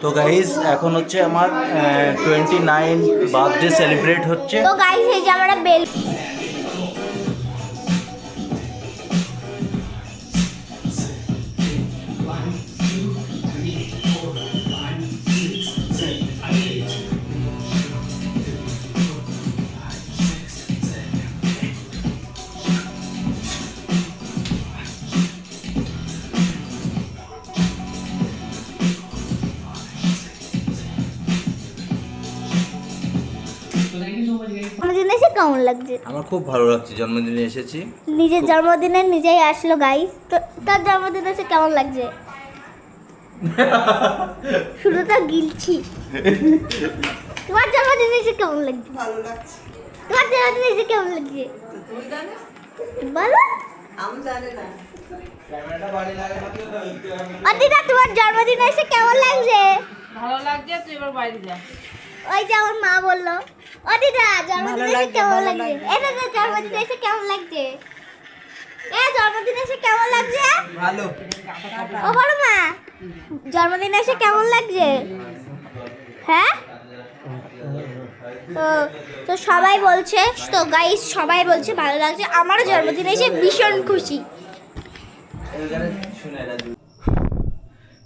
তো গাইস এখন হচ্ছে আমার 29 বার্থডে সেলিব্রেট হচ্ছে। তো গাইস এই যে আমরা বেল জন্মদিনে এসে কেমন লাগছে? আমার খুব ভালো লাগছে, জন্মদিনে এসেছি। নিজের জন্মদিনে নিজেই আসলো গাইস। তো তার জন্মদিনে এসে কেমন লাগছে? শুধু তো গিলছি। তোমার জন্মদিনে এসে কেমন লাগছে? ভালো লাগছে। তোমার জন্মদিনে এসে কেমন লাগছে? তুই জানিস? বলো। আমি জানি না। অদিতা তোমার জন্মদিনে এসে কেমন লাগছে? ভালো লাগছে। তুই এবার বাইরে যা। ওই যে আমার মা বললো অদিতা জন্মদিনে এসে কেমন লাগছে? এটা তো জন্মদিনে এসে কেমন লাগছে? জন্মদিনে এসে কেমন লাগছে? ভালো। ও বড় মা জন্মদিনে এসে কেমন লাগছে? হ্যাঁ তো সবাই বলছে, তো গাইস সবাই বলছে ভালো লাগছে। আমারও জন্মদিনে এসে ভীষণ খুশি।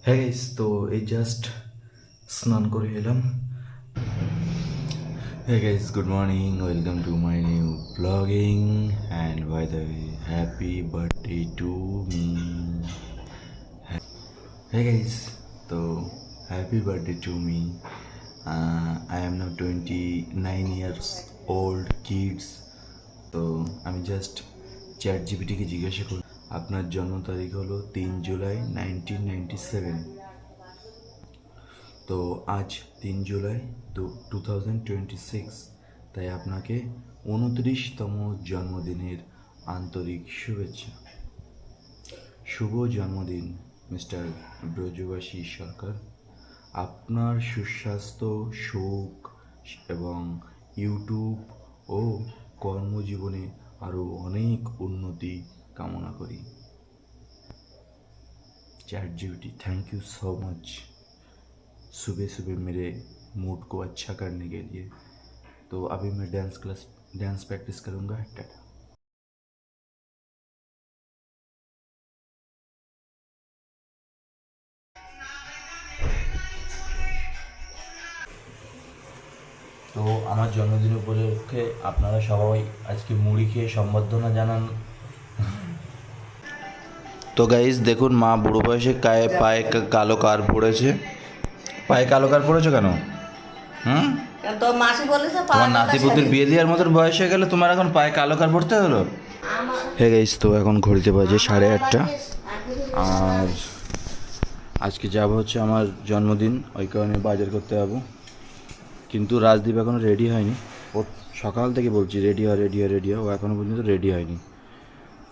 হ্যাঁ গাইস, তো এই জাস্ট স্নান করে এলাম। Hey guys, good morning. Welcome to my new vlogging. And by the way, happy birthday to me. Hey guys, so happy birthday to me. I am now 29 years old kids. তো আমি just chat জিপিটিকে জিজ্ঞাসা করি আপনার জন্ম তারিখ হলো 3 জুলাই 1997। তো আজ 3 জুলাই 2026, তাই আপনাকে 29তম জন্মদিনের আন্তরিক শুভেচ্ছা। শুভ জন্মদিন মিস্টার ব্রজবাসী সরকার। আপনার সুস্বাস্থ্য, সুখ এবং ইউটিউব ও কর্মজীবনে আরও অনেক উন্নতি কামনা করি। Chat GPT, thank you so much सुबह सुबह मेरे मूड को अच्छा करने के लिए। तो अभी मैं डांस प्रैक्टिस करूँगा। टाटा। তো আমার জন্মদিন উপলক্ষে আপনারা সবাই আজকে মুড়ি খেয়ে সম্বর্ধনা জানান। তো গাইস দেখুন, মা বুড়ো বয়সে পায়ে কালো কার পড়েছে। পায়ে কালো কার পড়েছো কেন? তো মাসি বলেছে তোমার নাতিপুতির বিয়ে দেওয়ার মতন বয়স হয়ে গেলে তোমার এখন পায়ে কালো কার পড়তে হলো? হ্যাঁ গাইস, তো এখন ঘড়িতে বাজে 8:30। আর আজকে যাব হচ্ছে আমার জন্মদিন, ওই কারণে বাজার করতে যাবো। কিন্তু রাজদীপ এখনও রেডি হয়নি। ও সকাল থেকে বলছি রেডি হয়, ও এখনও পর্যন্ত রেডি হয়নি।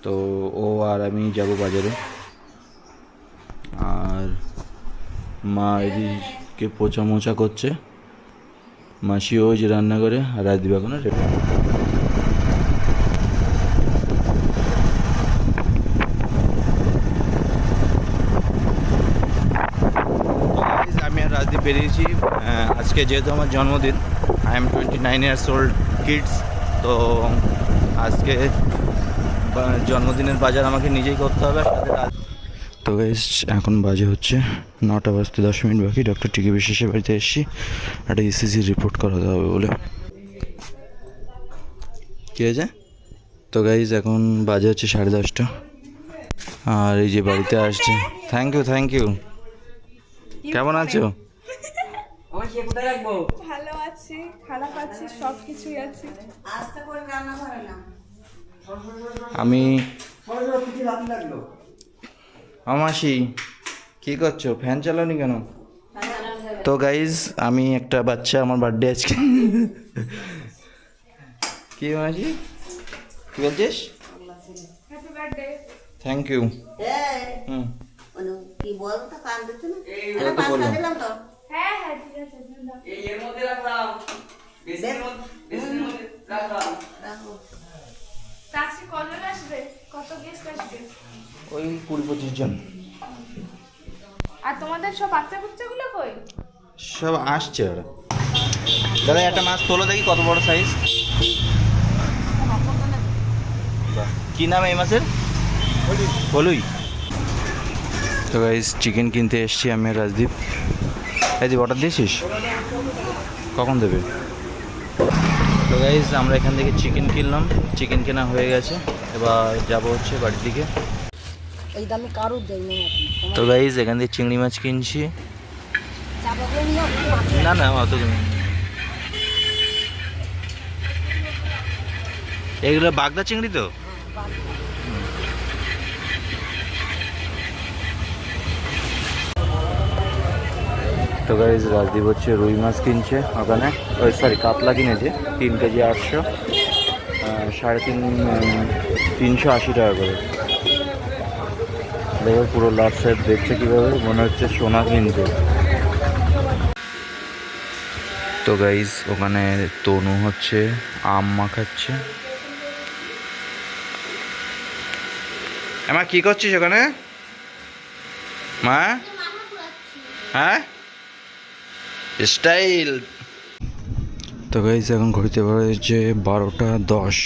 তো ও আর আমি যাব বাজারে। আর মা এদিকে পোচা মোচা করছে, মাসি ওই যে রান্না করে, আর রাজদীপ এখনও রেডি। আমি আর রাজদীপ বেরিয়েছি আজকে, যেহেতু আমার জন্মদিন। I am 29 years old kids. তো আজকে জন্মদিনের বাজার আমাকে নিজেই করতে হবে। তো গাইস এখন বাজে হচ্ছে 9:10 বাকি। ডক্টর টিকে বিশ্বাসের বাড়িতে এসেছি, একটা ইসিজি রিপোর্ট করাতে হবে বলে। কী হয়েছে? তো গাইস এখন বাজে হচ্ছে 10:30। আর এই যে বাড়িতে আসছে। Thank you. কেমন আছো? ভালো আছি, খারাপ আছি, সব কিছুই আছি। আস্তে করে রান্না করে না। আমি মাসি কি করছো? ফ্যান চালাওনি কেন? তো গাইজ আমি একটা বাচ্চা, আমার বার্থডে আজকে। কি মাসি কি বলছিস? Happy birthday. Thank you. হুম, কি বলতো কান দিচ্ছে না? তো বললাম। দিলাম তো। হ্যাঁ ঠিক আছে। এর মধ্যে রাখলাম, বেসিনের মধ্যে রাখলাম। রাখো। আজকে কজন আসবে? কত গেস্ট আসবে? ওই 20-25 জন। আর তোমাদের সব বাচ্চাগুলো কই? সব আসছে ওরা। দাদা একটা মাছ তোলো দেখি কত বড় সাইজ। কি নাম এই মাছের? বলুই। তো গাইস চিকেন কিনতে এসছি আমি আর রাজদীপ। রাজদীপ অর্ডার দিয়েছিস? কখন দেবে? তো গাইস আমরা এখান থেকে চিকেন কিনলাম, চিকেন কেনা হয়ে গেছে, এবার যাব হচ্ছে বাড়ির দিকে। এই দামে কারোর দেয় না। তো গাইস এখান থেকে চিংড়ি মাছ কিনছি। না না অত তুমি, এগুলো বাগদা চিংড়ি তো। তো গাইস রাজদীপ হচ্ছে রুই মাছ কিনছে ওখানে, ওই সরি কাতলা কিনেছে 3 কেজি 800, 380 টাকা করে। দেখো পুরো লাস্ট সাইড দেখছে কীভাবে, মনে হচ্ছে সোনা কিনছে। তো গাইস ওখানে তনু হচ্ছে আম মাখাচ্ছে। মা কি করছিস ওখানে মা? হ্যাঁ স্টাইল। তো গাইস এখন ঘুরতে পারছে 12:10,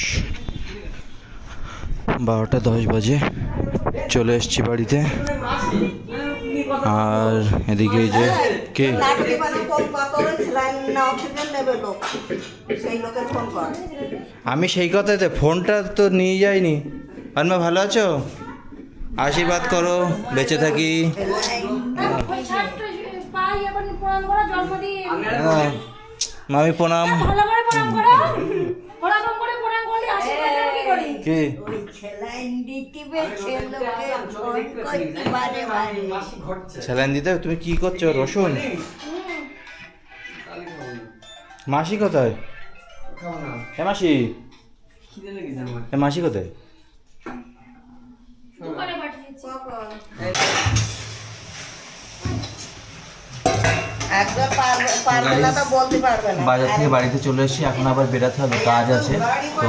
12:10 বাজে। চলে এসছি বাড়িতে। আর এদিকে এই যে কে, আমি সেই কথাতে ফোনটা তো নিয়ে যাইনি। আনমা ভালো আছো? আশীর্বাদ করো বেঁচে থাকি। ওই ছাড়টা পাই এখন প্রণাম করা জন্মদিন। হ্যাঁ, মামি প্রণাম। ভালো করে প্রণাম করো। প্রণাম করলে আশীর্বাদ কি করি? কি স্যালাইন দিতে? তুমি কি করছো? রসুন মাসি কোথায়? এ মাসি, এ মাসি কোথায়? দোকানে পাঠিয়েছি। বাজার থেকে বাড়িতে চলে এসেছি, এখন আবার বেরোতে হবে, কাজ আছে। তো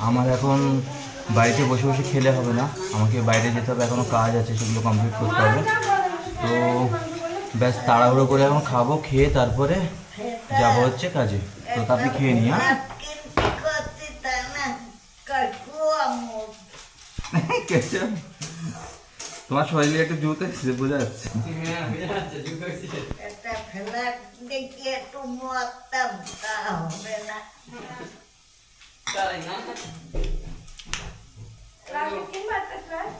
আমার এখন বাড়িতে বসে বসে খেলে হবে না, আমাকে বাইরে যেতে হবে, এখনও কাজ আছে, সেগুলো কমপ্লিট করতে হবে। তো ব্যাস তাড়াহুড়ো করে এখন খাবো, খেয়ে তারপরে যাবো হচ্ছে কাজে। তো তাতে খেয়ে নিই। হ্যাঁ তোমার শরীরে একটু জুতে বোঝা যাচ্ছে। রাজু কিনবা একটা ফ্ল্যাট?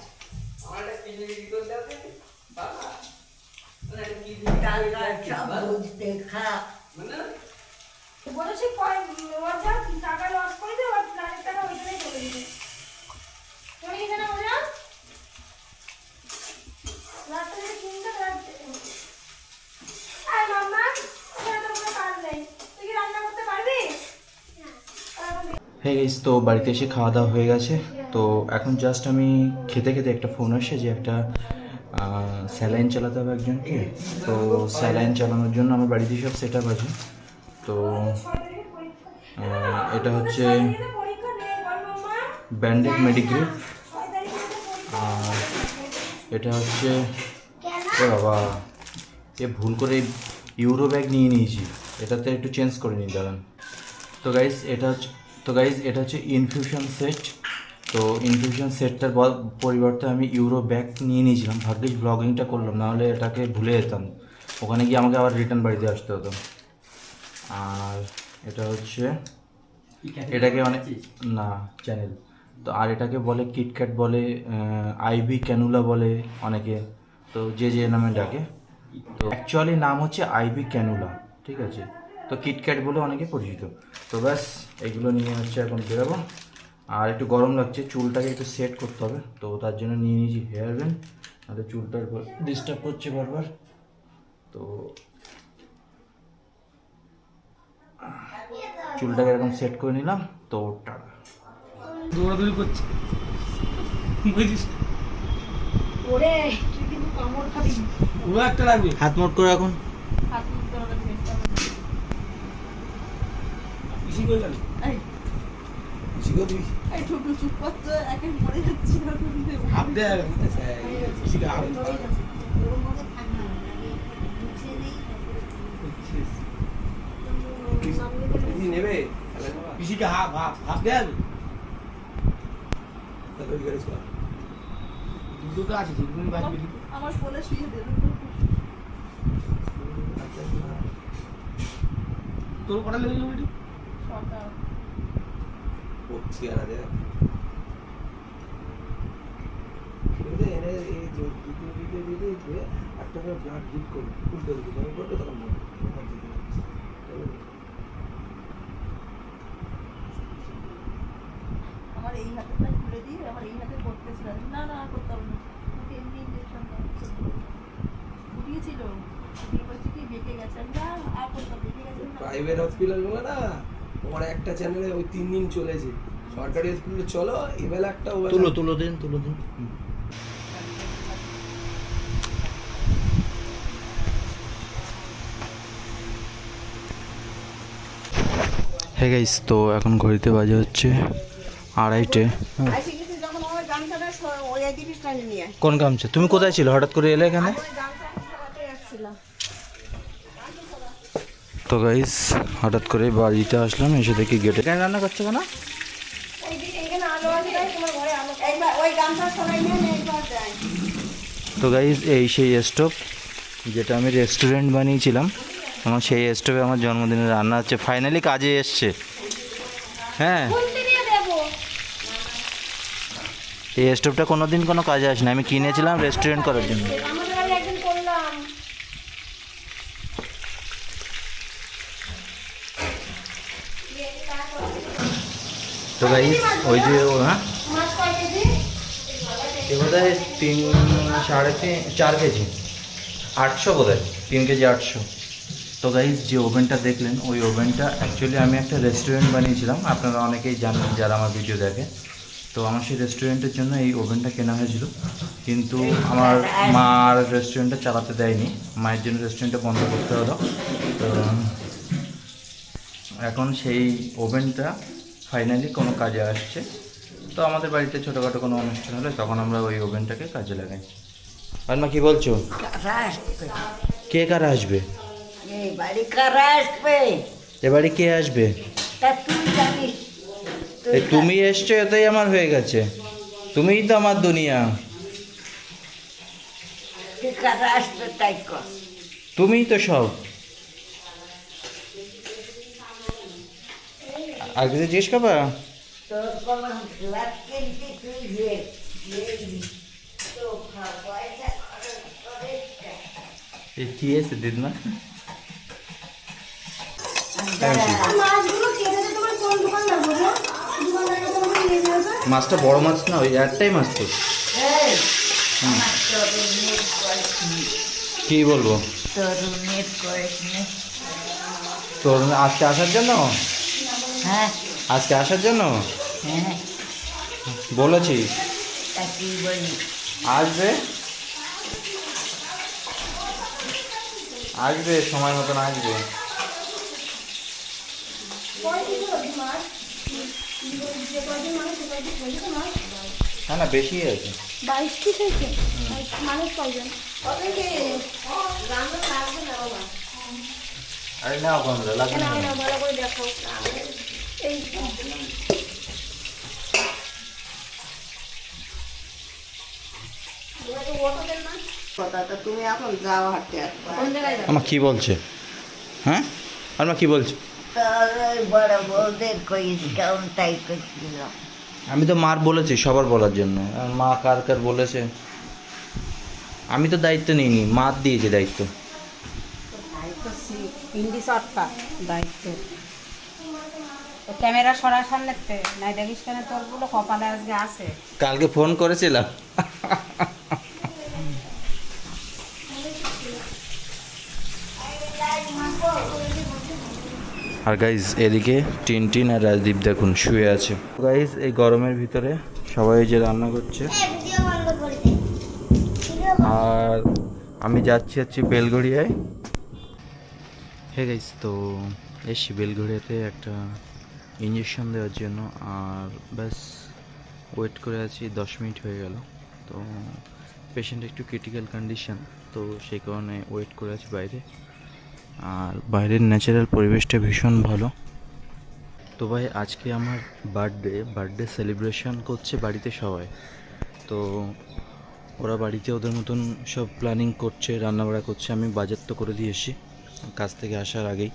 বলেছি ওর যা টাকা লস করে দে, ওর ফ্ল্যাটের টাকা ওইখানে চলে দিবে। তুমি কি জানো বোঝা? ফ্ল্যাটটা যদি কিনতে আর মাম্মা ওখানে তো কোনো কাজ নেই, তুই কি রান্না করতে পারবি? হ্যাঁ গাইস, তো বাড়িতে এসে খাওয়া দাওয়া হয়ে গেছে। তো এখন জাস্ট আমি খেতে খেতে একটা ফোন আসে যে একটা স্যালাইন চালাতে হবে একজনকে। তো স্যালাইন চালানোর জন্য আমার বাড়িতে সব সেট আপ আছে। তো এটা হচ্ছে ব্যান্ডেড মেডিগ্রিপ, আর এটা হচ্ছে এ বাবা এ ভুল করে ইউরো ব্যাগ নিয়ে নিয়েছি, এটাতে একটু চেঞ্জ করে নিই দাঁড়ান। তো গাইস এটা হচ্ছে ইনফিউশন সেট। তো ইনফিউশন সেটটার পরিবর্তে আমি ইউরো ব্যাগ নিয়ে নিয়েছিলাম, ভাগ্যিস ব্লগিংটা করলাম, নাহলে এটাকে ভুলে যেতাম, ওখানে গিয়ে আমাকে আবার রিটার্ন বাড়িতে আসতে হতো। আর এটা হচ্ছে এটাকে অনেক না চ্যানেল, তো আর এটাকে বলে কিটক্যাট বলে, আইভি ক্যানুলা বলে অনেকে, তো যে যে নামে ডাকে। তো অ্যাকচুয়ালি নাম হচ্ছে আইভি ক্যানুলা, ঠিক আছে, তো কিটক্যাট বলে অনেকে পরিচিত। তো ব্যাস এগুলো নিয়ে হচ্ছে এখন বেরোবো। আর একটু গরম লাগছে, চুলটাকে একটু সেট করতে হবে, তো তার জন্য নিয়ে নিয়েছি হেয়ার ব্যান্ড, নাহলে চুলটার ডিস্টার্ব করছে বারবার। তো চুলটাকে এরকম সেট করে নিলাম। তো টাটা। দৌড়াদৌড়ি করছে বুঝিস, ওরে তুই কিন্তু কামড় খাবি। পুরো একটা লাগবে। হাত মোট করে এখন হাত মুখ ধরে দেখতে হবে। বেশি করে গেল এই বেশি করে দিবি এই ছোট চুপ করতে একে মরে যাচ্ছি না হাত দে বেশি করে হাত ওর মধ্যে থাক না এদিকে হাফ দে আমি তাহলে ওই গাড়ি চলা দুটো আছে দুটো বাজবে আমার ফোনে শুয়ে দে তোর কটা লেগে গেল সকাল ও চেয়ারা দে এনে এই যে দিতে একটা করে ব্লাড গিট করবে উল্টো দিকে যখন করবে তখন আমার এই হাতেটা খুলে দিয়ে আমার এই হাতে করতেছিলাম না না আর করতে হবে না আমাকে এমনি ইঞ্জেকশন ঘুরিয়েছিল দিয়ে বলছি কি বেঁকে গেছে আমি না আর করতে বেঁকে গেছে না প্রাইভেট হসপিটাল গুলো না তোমার একটা চ্যানেলে ওই 3 দিন চলেছে সরকারি হসপিটালে চলো এবেলা একটা তুলো দিন হে গাইস, তো এখন ঘড়িতে বাজে হচ্ছে 2:30। আইসি কিছু যখন আমার গামছাটা ওই দিকে টানি নিয়ে কোন গামছা? তুমি কোথায় ছিল? হঠাৎ করে এলে এখানে? ওই গামছা সারাতে আসছিলাম তো গাইস হঠাৎ করে বাড়িতে আসলাম, এসে দেখি গেটে কেন রান্না করছো কেন? এইবার ওই গামছা সরাই নিয়ে এইবার যাই তো গাইস এই সেই স্টোভ যেটা আমি রেস্টুরেন্ট বানিয়েছিলাম, আমার সেই স্টোভে আমার জন্মদিনে রান্না হচ্ছে, ফাইনালি কাজে এসছে। হ্যাঁ, খুলতে দিয়ে দেবো। এই স্টোভটা কোনো দিন কোনো কাজে আসে না, আমি কিনেছিলাম রেস্টুরেন্ট করার জন্য। আমাদের বাড়ি একদিন করলাম। তো গাইস ওই যে হ্যাঁ মাছ কয় কেজি? এ বোধ হয় 4 কেজি 800 বোধ হয়, 3 কেজি 800। তো গাইস যে ওভেনটা দেখলেন, ওই ওভেনটা অ্যাকচুয়ালি আমি একটা রেস্টুরেন্ট বানিয়েছিলাম, আপনারা অনেকেই জানেন যারা আমার ভিডিও দেখে। তো আমার সেই রেস্টুরেন্টের জন্য এই ওভেনটা কেনা হয়েছিল, কিন্তু আমার মা আর রেস্টুরেন্টটা চালাতে দেয়নি, মায়ের জন্য রেস্টুরেন্টটা বন্ধ করতে হলো। তো এখন সেই ওভেনটা ফাইনালি কোনো কাজে আসছে। তো আমাদের বাড়িতে ছোটোখাটো কোনো অনুষ্ঠান হলে তখন আমরা ওই ওভেনটাকে কাজে লাগাই। আর মা কি বলছো? কে কারা আসবে? এই বাড়ি কারা আসবে এবারে কে আসবে? তা তুই জানিস এই তুমি এসছো, এতেই আমার হয়ে গেছে, তুমিই তো আমার দুনিয়া, তুই কারা আসবে তাই কর তুমিই তো সব। আর কিছু জিজ্ঞেস করবা? তোর কোনো লাভ কিনতে তুই যে তো পয়সা খরচ করে এই কি এসে দিদমা? মাছগুলো কেটে তোমার কোন দোকান যাবো গো? দোকানদারকে তোমাকে নিয়ে যাবে। মাছটা বড় মাছ না, ওই একটাই মাছ তো। এই আমার তরুণের কয়েকনি কি বলবো? তরুণের কয়েকনি তোর আজকে আসার জন্য? হ্যাঁ আজকে আসার জন্য হ্যাঁ বলেছি, তা কি বলি আসবে আসবে সময় মতন আসবে। কয় কেজি হচ্ছে মাছ? যে কয়দিন মানুষ সে কয়দিন হয়েছে মাছ? হ্যাঁ না, বেশি আছে। 22 পিস হয়েছে। মানুষ কয়জন? ওদেরকে রান্না লাগবে না বাবা। আরে না ওখানে লাগবে না। না ভালো করে দেখো। এই কথাটা তুমি এখন যাও হাঁটতে কোন জায়গায় যাবে? আমার কি বলছে? হ্যাঁ আর মা কি বলছে? তোর ওই বড় বউদের কইস কেমন তাই করছিল আমি তো মার বলেছি সবার বলার জন্য, আর মা কার কার বলেছে, আমি তো দায়িত্ব নিইনি, মার দিয়েছে দায়িত্ব। হিন্দি শর্টটা দায়িত্ব ক্যামেরা সরার সামনে নাই দেখিস কেন তোরগুলো কপালে আজকে আছে কালকে ফোন করেছিলাম, আর গাইজ এদিকে টিনটিন আর রাজদীপ দেখুন শুয়ে আছে। গাইজ এই গরমের ভিতরে সবাই যে রান্না করছে, ভিডিও বন্ধ করে দে। আর আমি যাচ্ছি বেলঘড়িয়ায়। হে গাইজ, তো এসছি বেলঘড়িয়াতে একটা ইঞ্জেকশন দেওয়ার জন্য, আর ব্যাস ওয়েট করে আছি, 10 মিনিট হয়ে গেল। তো পেশেন্ট একটু ক্রিটিক্যাল কন্ডিশন, তো সেই কারণে ওয়েট করে আছি বাইরে। আর বাইরের ন্যাচারাল পরিবেশটা ভীষণ ভালো। তো তো ভাই আজকে আমার বার্থডে সেলিব্রেশন করছে বাড়িতে সবাই। তো ওরা বাড়িতে ওদের মতন সব প্ল্যানিং করছে, রান্নাবাড়া করছে। আমি বাজার তো করে দিয়ে এসেছি কাজ থেকে আসার আগেই,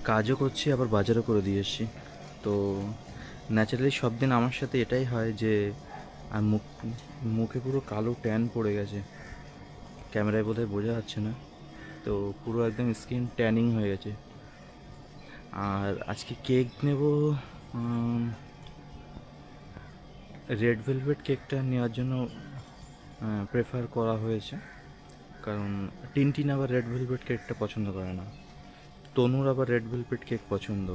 কাজও করছি আবার বাজারও করে দিয়ে এসেছি। তো ন্যাচারালি সব দিন আমার সাথে এটাই হয় যে আর মুখে পুরো কালো ট্যান পড়ে গেছে, ক্যামেরায় বোধহয় বোঝা যাচ্ছে না। তো পুরো একদম স্কিন ট্যানিং হয়ে গেছে। আর আজকে কেক নেব, রেড ভেলভেট কেকটা নেওয়ার জন্য প্রেফার করা হয়েছে, কারণ টিনটিন আবার রেড ভেলভেট কেকটা পছন্দ করে না, তনুর আবার রেড ভেলভেট কেক পছন্দ।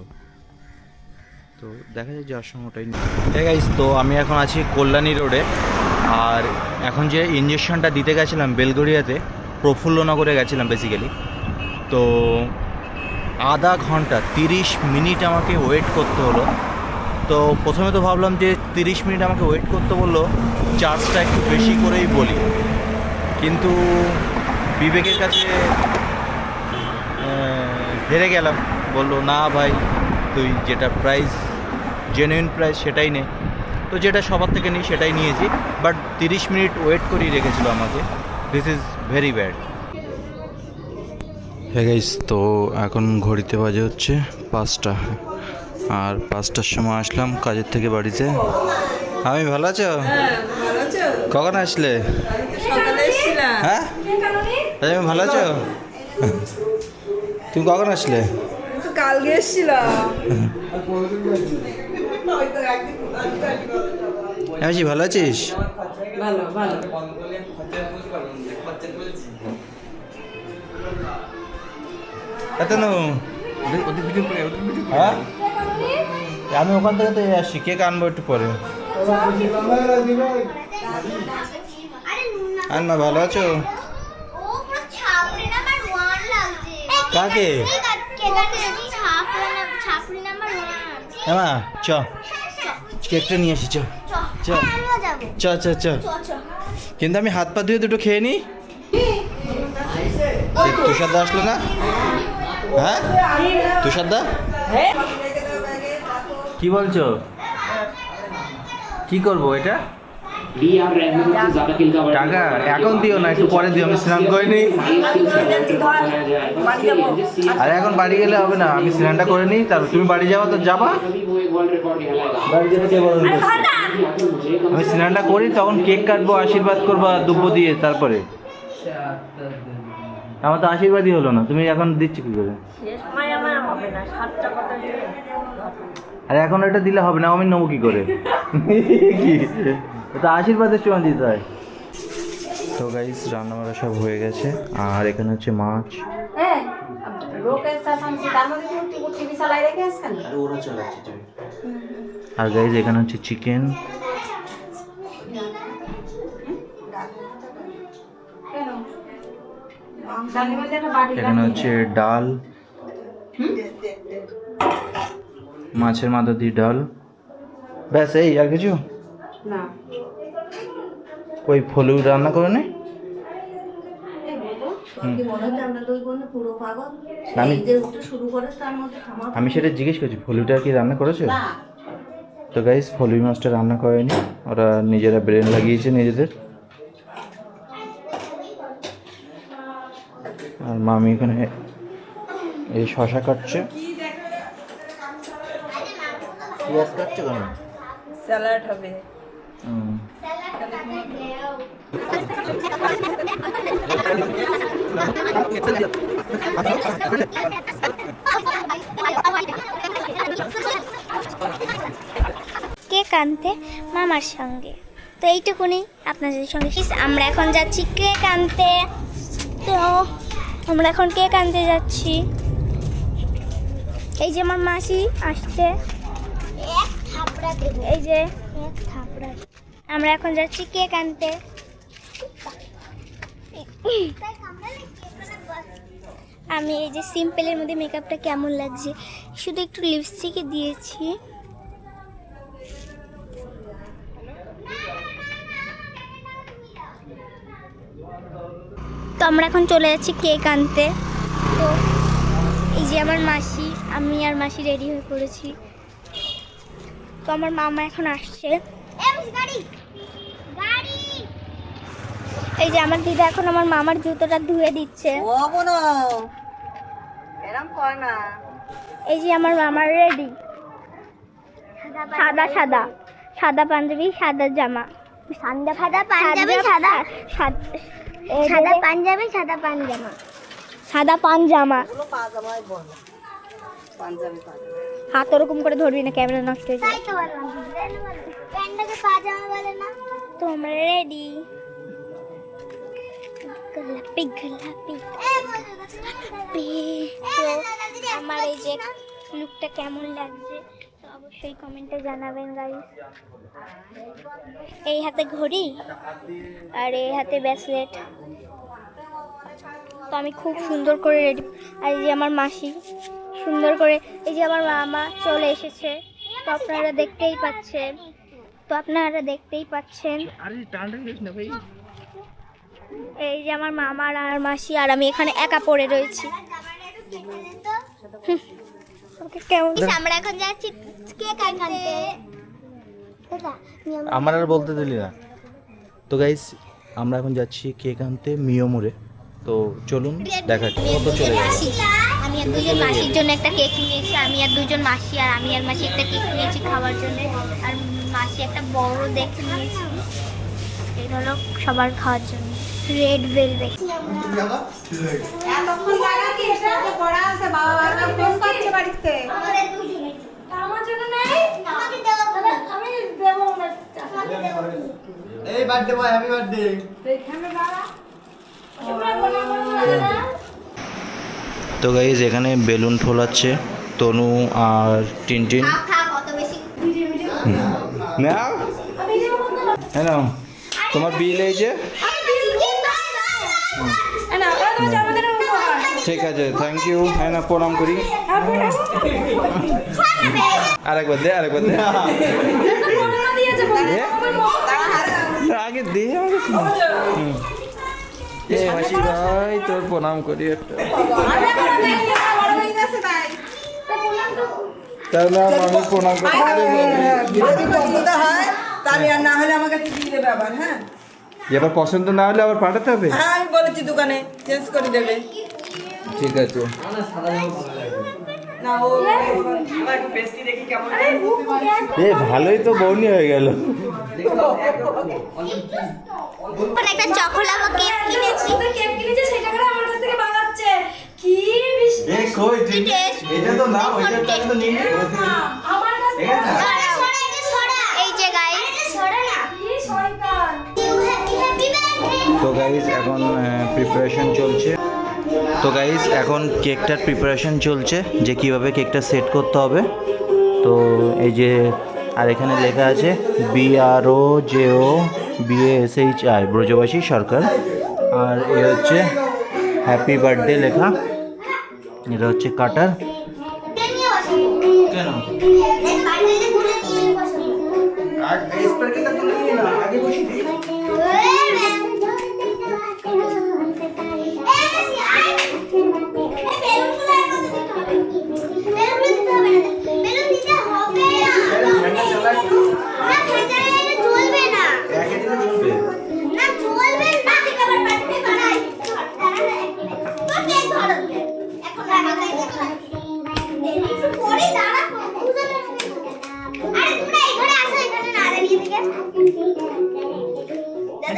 তো দেখা যায় যার সঙ্গে ওটাই নিই। ঠিক আছে, তো আমি এখন আছি কল্যাণী রোডে। আর এখন যে ইঞ্জেকশনটা দিতে গেছিলাম বেলগড়িয়াতে, প্রফুল্লনগরে গেছিলাম বেসিক্যালি। তো আধা ঘন্টা 30 মিনিট আমাকে ওয়েট করতে হলো। তো প্রথমে তো ভাবলাম যে 30 মিনিট আমাকে ওয়েট করতে বললো, চার্জটা একটু বেশি করেই বলি, কিন্তু বিবেকের কাছে হেরে গেলাম। বললো না ভাই, তুই যেটা প্রাইস জেনুইন প্রাইস সেটাই নে। তো যেটা সবার থেকে নিই সেটাই নিয়েছি, বাট 30 মিনিট ওয়েট করেই রেখেছিল আমাকে। This is very bad. হ্যাঁ গাইস, তো এখন ঘড়িতে বাজে হচ্ছে 5টা, আর 5টার সময় আসলাম কাজের থেকে বাড়িতে। আমি ভালো আছো? কখন আসলে? হ্যাঁ আমি ভালো আছো? তুমি কখন আসলে? কালকে এসেছিলাম। আমি ভালো আছিস? ভালো ভালো। হ্যাঁ আমি ওখান থেকে তো আসছি, কেক আনবো একটু পরে। আনমা ভালো আছো? কাকে? হ্যাঁ চ কেকটা নিয়ে আসি, চ চ চ চ চ। কিন্তু আমি হাত পা ধুয়ে দুটো খেয়ে নিই। তুষারদা আসলো না? হ্যাঁ তুষারদা কি বলছো? কি করবো এটা? টাকা এখন দিও না, একটু পরে দিও, আমি স্নান করিনি। আরে এখন বাড়ি গেলে হবে না, আমি স্নানটা করে নিই, তারপর তুমি বাড়ি যাবা তো যাবা। আমি স্নানটা করি, তখন কেক কাটবো, আশীর্বাদ করবো দুব্ব দিয়ে। তারপরে আমার তো আশীর্বাদই হলো না, তুমি এখন দিচ্ছি কি করে? আরে এখন এটা দিলে হবে না, আমি নেবো কি করে? কি তো আশীর্বাদের সময় দিতে হয়। তো গাইস রান্নাবাড়া সব হয়ে গেছে, আর এখানে হচ্ছে মাছ। আর গাইস এখানে হচ্ছে চিকেন। এখানে হচ্ছে ডাল, মাছের মাথা দিয়ে ডাল, ব্যাস। এই আর কিছু না, ওই ফলু রান্না করে নে। আমি সেটা জিজ্ঞেস করছি, ফলুটা কি রান্না করেছো? তো গাইস ফলুই মাছটা রান্না করেনি, ওরা নিজেরা ব্রেন লাগিয়েছে নিজেদের। আর মামি এখানে এই শশা কাটছে। পেঁয়াজ কাটছে কেন? স্যালাড হবে। কেক আনতে মামার সঙ্গে, তো এইটুকুনি আপনাদের সঙ্গে। আমরা এখন যাচ্ছি কেক আনতে। তো আমরা এখন কেক আনতে যাচ্ছি। এই যে আমার মাসি আসছে, এই যে আমরা এখন যাচ্ছি কেক আনতে। আমি এই যে সিম্পলের মধ্যে মেকআপটা কেমন লাগছে, শুধু একটু লিপস্টিকে দিয়েছি। তো আমরা এখন চলে যাচ্ছি কেক আনতে। তো এই যে আমার মাসি, আমি আর মাসি রেডি হয়ে পড়েছি। তো আমার মামা এখন আসছে। এই যে আমার দিদা এখন আমার মামার জুতোটা ধুয়ে দিচ্ছে। ও বোনো এরম কয় না। এই যে আমার মামার রেডি, সাদা সাদা সাদা পাঞ্জাবি, সাদা জামা, সাদা পাঞ্জাবি, সাদা পাঞ্জাবি, সাদা পাঞ্জামা, সাদা পাঞ্জামা। এগুলো পাজামাই বলে, পাঞ্জাবি পাজামা। হাত ওরকম করে ধরবি না, ক্যামেরা নষ্ট হয়ে যাবে। তো আমরা রেডি। গোলাপি গোলাপি। তো আমার এই যে লুকটা কেমন লাগছে তো অবশ্যই কমেন্টে জানাবেন গাইস। এই হাতে ঘড়ি আর এই হাতে ব্রেসলেট। তো আমি খুব সুন্দর করে রেডি। আর এই যে আমার মাসি সুন্দর করে, এই যে আমার মামা চলে এসেছে। তো আপনারা দেখতেই পাচ্ছেন, এই যে আমার মামার আর মাসি আর আমি এখানে একা পড়ে রয়েছি। কেমন আমরা এখন যাচ্ছি কেক আনতে। আমার আর বলতে দিলি না। তো গাইস আমরা এখন যাচ্ছি কেক আনতে মিও মোড়ে। তো চলুন দেখাচ্ছি। কত চলে যাচ্ছে। আমি আর দুজন মাসির জন্য একটা কেক নিয়েছি। আমি আর দুজন মাসি আর আমি আর মাসি একটা কেক নিয়েছি খাওয়ার জন্য। আর মাসি একটা বড় দেখে নিয়েছি, এটা হলো সবার খাওয়ার জন্য, রেড ভেলভেট। আমার জন্য নেই, আমি দেবো না। এই বার্থডে বয়, হ্যাপি বার্থডে। তো গাইজ এখানে বেলুন ফোলাচ্ছে তনু আর টিনটিন। নাও হ্যাঁ, তোমার বিল এই যে। ঠিক আছে, থ্যাংক ইউ। হ্যাঁ না, প্রণাম করি। আরেকবার দে, আরেকবার দে। আগে দে আমাকে। মাসি ভাই তোর প্রণাম করি একটা। তাহলে আমি প্রণাম করি। যদি পছন্দ হয় তাহলে আর না হলে আমাকে দিয়ে দেবে আবার। হ্যাঁ, এবার পছন্দ না হলে আবার পাঠাতে হবে। হ্যাঁ আমি বলেছি দোকানে চেঞ্জ করে দেবে। ঠিক আছে। না ও একটু পেস্ট্রি দেখি কেমন। এ ভালোই তো বউনি হয়ে গেল। একটা চকোলাভা কেক কিনেছি। কেক কিনেছে সেটা করে আমার কাছ থেকে বানাচ্ছে। কি মিষ্টি। এ কই এটা তো না, ওইটা তো নিয়ে আমার কাছ থেকে এই যে গাইস, কি শয়তান। তো গাইস এখন প্রিপারেশন চলছে। তো গাইস এখন কেকটার প্রিপারেশন চলছে যে কিভাবে কেকটা সেট করতে হবে। তো এই যে আর এখানে লেখা আছে BROJOBASHI ব্রজবাসী সরকার। আর এ হচ্ছে হ্যাপি বার্থডে লেখা। এটা হচ্ছে কাটার। কেন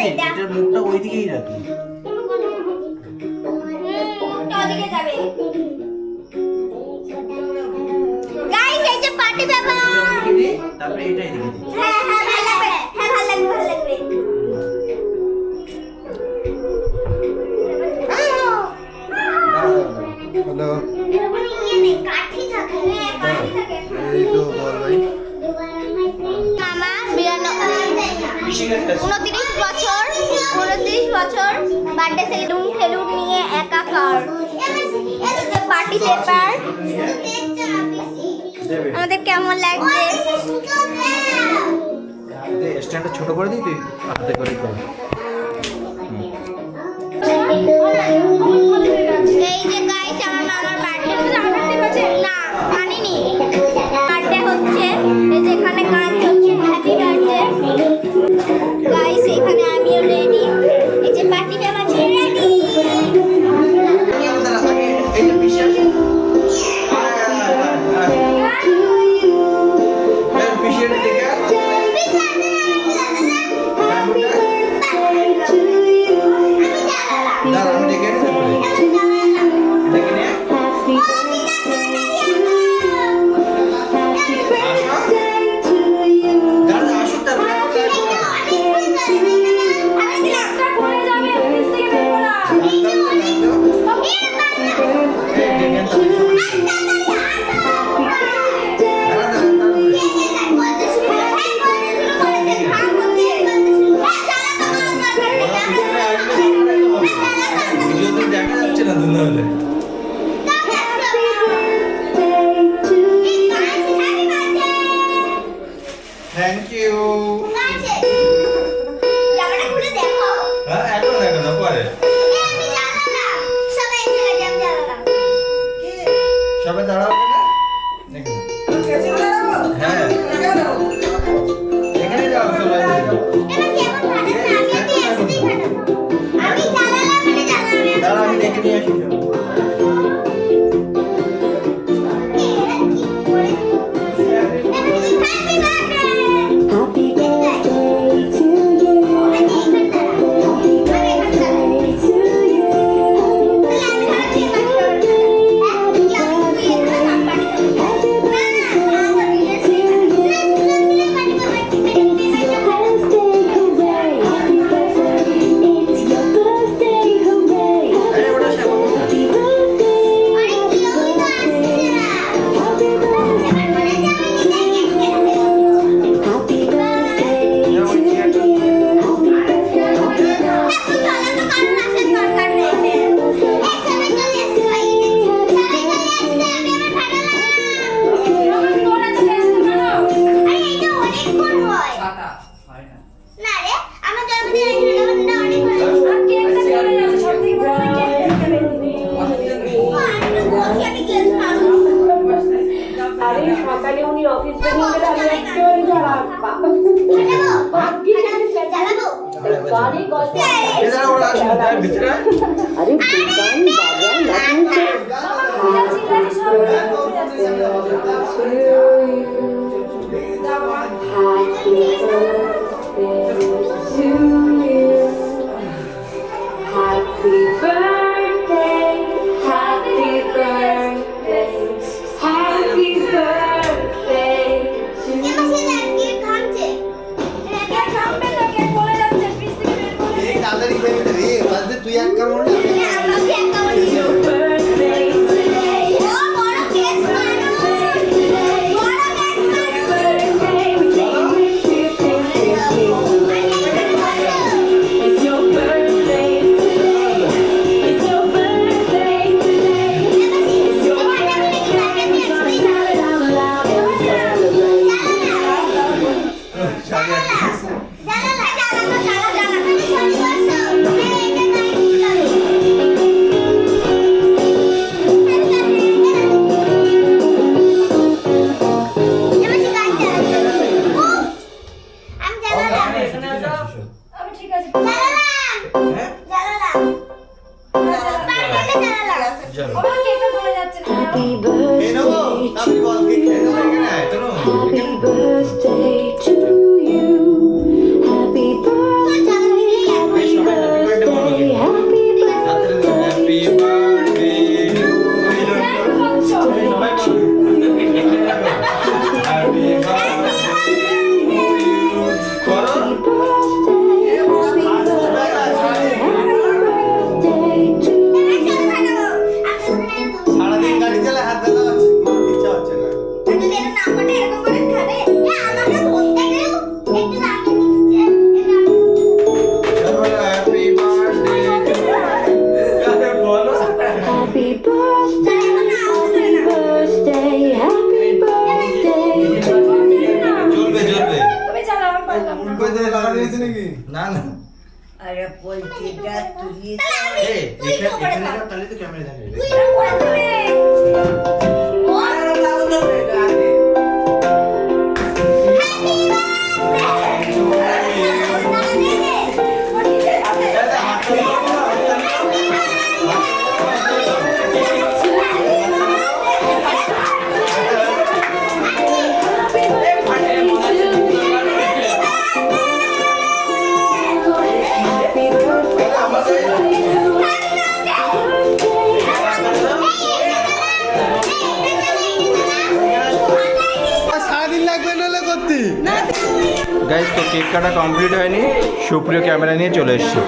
এটার মুখটা ওই দিকেই রাখি। গাইস এই যে পার্টি পেপার। তারপরে এটাই দিকে দিই। হ্যাঁ হ্যাঁ ভালো লাগবে, হ্যাঁ ভালো লাগবে, ভালো লাগবে। হ্যালো, এরকম ইয়ে নেই, কাঠি থাকে। হ্যাঁ কাঠি থাকে। এই তো বল ভাই। মামা 29 বছর বার্থডে সেলিব্রেশন খেলুন নিয়ে একাকার। পার্টি পেপার আমাদের কেমন লাগছে? স্ট্যান্ডটা ছোট করে দিই, তুই হাতে করে কর। এই যে গাইস আমার মামার বার্থডে না ধন্যবাদ। Thank you. জামাটা খুলে দেখো। হ্যাঁ এখন দেখো না পরে। আমি জানালাম। সবাই এসে গেছে, আমি জানালাম। সবাই দাঁড়াও এখানে। হ্যাঁ এখানে যাও সবাই। এবার কেমন ফাটাচ্ছে? আমি একটু ফাটাবো। আমি জানালাম মানে জানালাম। দাঁড়াও আমি দেখে নিয়ে আসি। সকালে উনি অফিস থেকে গেলে আমি একেবারে ঝাড়া গাড়ি গল্প আরে দোকান তুই এক কামড় না না আরে পয়টিটা তুই এখানে তাহলে তো ক্যামেরা দেখে গাইস তো কেক কাটা কমপ্লিট হয়নি, সুপ্রিয় ক্যামেরা নিয়ে চলে এসছে।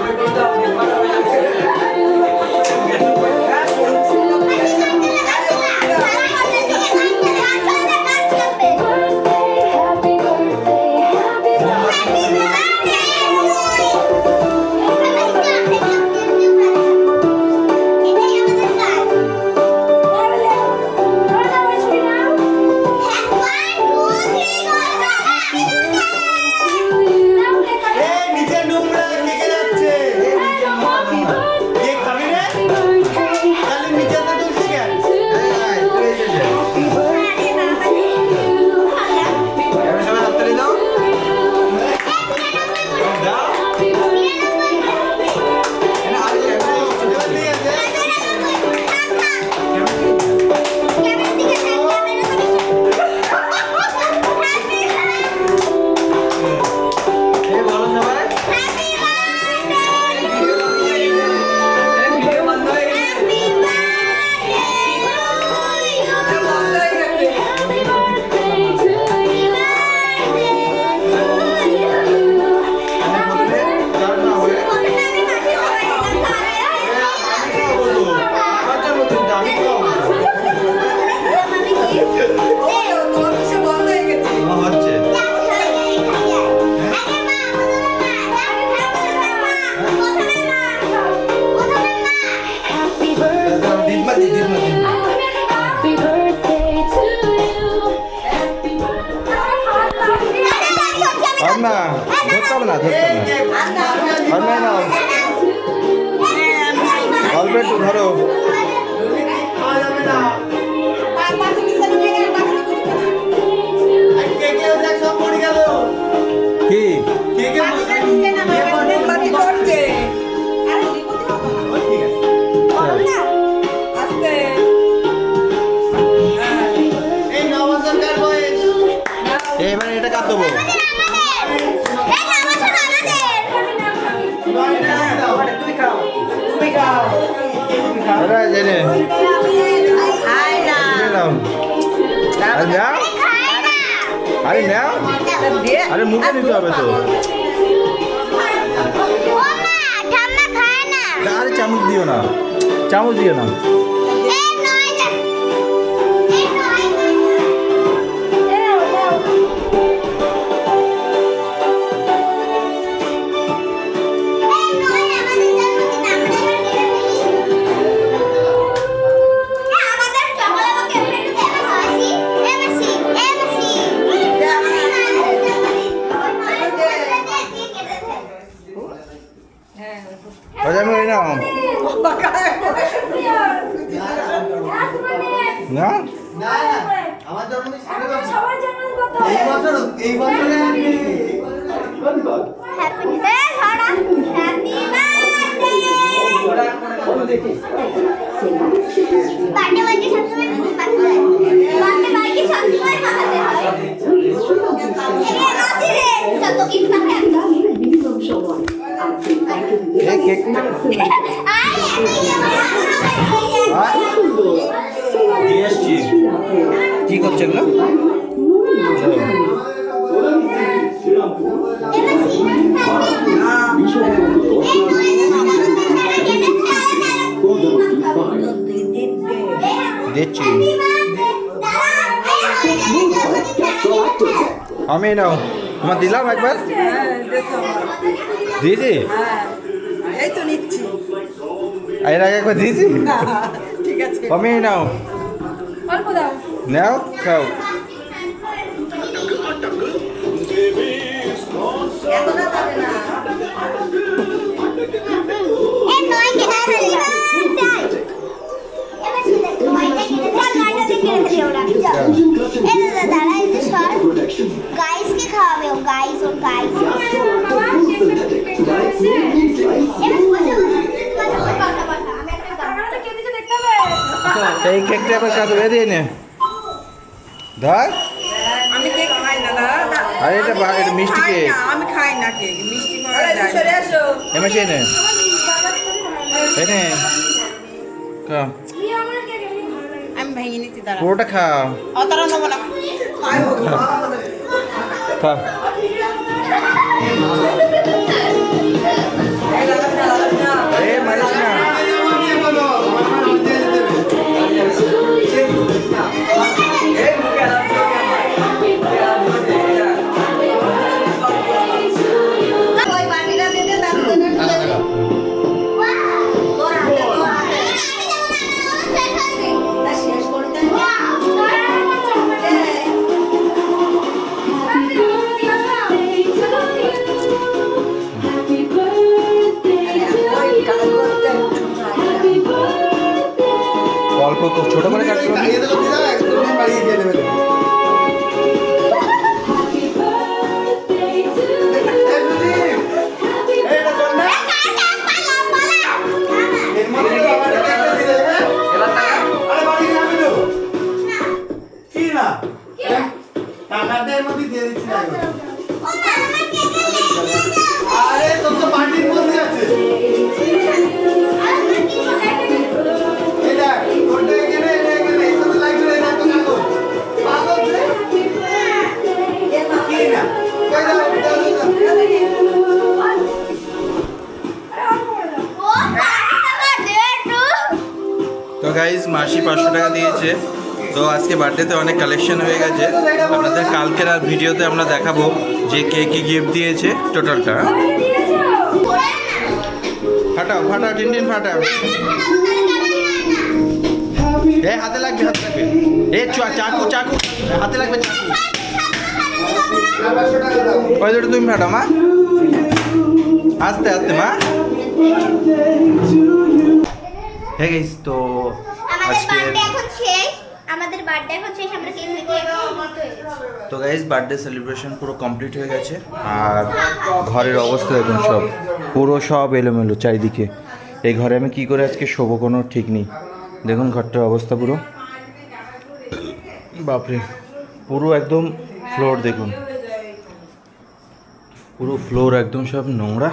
না ধরতে না আর না নাও অল্প একটু ধরো কি এবার এটা কাট দেবো আরে জেনে নাও আরে নাও আরে নাও আরে মুখে নিতে হবে তো আরে চামচ দিও না চামচ দিও না আমি নাও না আমার জন্মদিন সবার জন্মদিন কত এই বছরে কি করছে এগুলো দিচ্ছি আমি নাও তোমার দিলাম একবার দিয়েছি এই তো নিচ্ছি এর আগে একবার দিয়েছি ঠিক আছে আমি নাও অল্প দাও নাও খাও এতটা যাবে না গাইসকে খাওয়াবে ও গাইস ওর গাইস এই কেকটা আবার কাজ হয়ে দিয়ে নে ধর আমি কেক খাই না দাদা আরে এটা এটা মিষ্টি কেক আমি খাই না কেক মিষ্টি পাওয়া যায় সরে আসো এমাসি এনে এনে খা আমি ভেঙে নিচ্ছি দাঁড়া পুরোটা খাও অতটা নেবো না খা এ মারিস না অল্প ছোট করে কাটতে বাড়িয়ে দিয়ে দেবে টাকাটার মধ্যে দিয়ে দিচ্ছি আরে তোর তো পার্টির মধ্যে আছে এই দেখ কোনটা এখানে এটা এখানে এই তো লাগবে না তো কাগজ পাগল রে কি না কই দাও তো গাইজ মাসি 500 টাকা দিয়েছে তো আজকে বার্থডেতে অনেক কালেকশন হয়ে গেছে আপনাদের কালকের আর ভিডিওতে আমরা দেখাবো যে কে কি গিফট দিয়েছে টোটালটা ফাটাও ফাটাও টিন ফাটাও এ হাতে লাগবে এ চাকু চাকু হাতে লাগবে চাকু ওই দুটো তুমি ফাটাও মা আস্তে আস্তে মা। হে গাইস, তো আজকে আমাদের বার্থডে এখন শেষ, আমরা কেক কেটে তো গাইস বার্থডে সেলিব্রেশন পুরো কমপ্লিট হয়ে গেছে। আর ঘরের অবস্থা দেখুন, সব পুরো সব এলোমেলো চারিদিকে। এই ঘরে আমি কি করে আজকে শোবো কোনো ঠিক নেই। দেখুন ঘরটার অবস্থা পুরো, বাপরে, পুরো একদম ফ্লোর দেখুন, পুরো ফ্লোর একদম সব নোংরা।